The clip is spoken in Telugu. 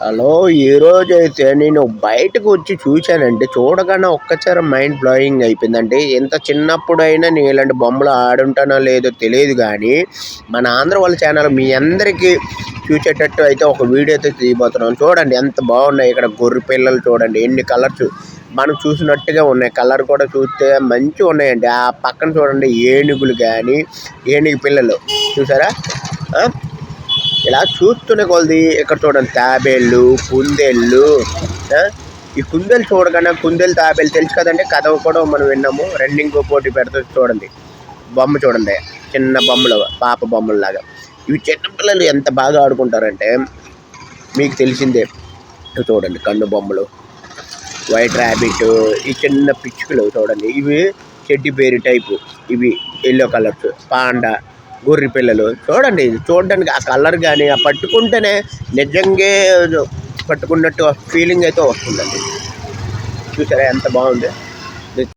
హలో! ఈరోజైతే నేను బయటకు వచ్చి చూశానండి. చూడగానే ఒక్కసారి మైండ్ బ్లోయింగ్ అయిపోయిందండి. ఇంత చిన్నప్పుడైనా నేను ఇలాంటి బొమ్మలు ఆడుంటానో లేదో తెలీదు గానీ, మన ఆంధ్ర వాళ్ళ ఛానల్ మీ అందరికీ చూసేటట్టు అయితే ఒక వీడియో అయితే తీయబోతున్నాను. చూడండి ఎంత బాగున్నాయి. ఇక్కడ గొర్రె పిల్లలు చూడండి ఎన్ని కలర్స్ మనం చూసినట్టుగా ఉన్నాయి. కలర్ కూడా చూస్తే మంచిగా ఉన్నాయండి. ఆ పక్కన చూడండి ఏనుగులు కానీ, ఏనుగు పిల్లలు చూసారా? ఇలా చూస్తున్న కొలది ఇక్కడ చూడండి తాబేళ్ళు, కుందేళ్ళు. ఈ కుందేలు చూడగానే కుందేలు తాబేలు తెలుసు కదండి, కథ కూడా మనం విన్నాము. రన్నింగ్ పోటీ పెడుతుంది చూడండి. బొమ్మ చూడండి, చిన్న బొమ్మలు, పాప బొమ్మలాగా. ఇవి చిన్నపిల్లలు ఎంత బాగా ఆడుకుంటారంటే మీకు తెలిసిందే. చూడండి కన్ను బొమ్మలు, వైట్ ర్యాబిట్, ఈ చిన్న పిచ్చుకలు చూడండి. ఇవి చెడ్డి బేరి టైపు, ఇవి ఎల్లో కలర్స్, పాండా, గొర్రె పిల్లలు చూడండి. చూడడానికి ఆ కలర్ కానీ ఆ పట్టుకుంటేనే నిజంగా పట్టుకున్నట్టు ఫీలింగ్ అయితే వస్తుందండి. చూసారా ఎంత బాగుంది.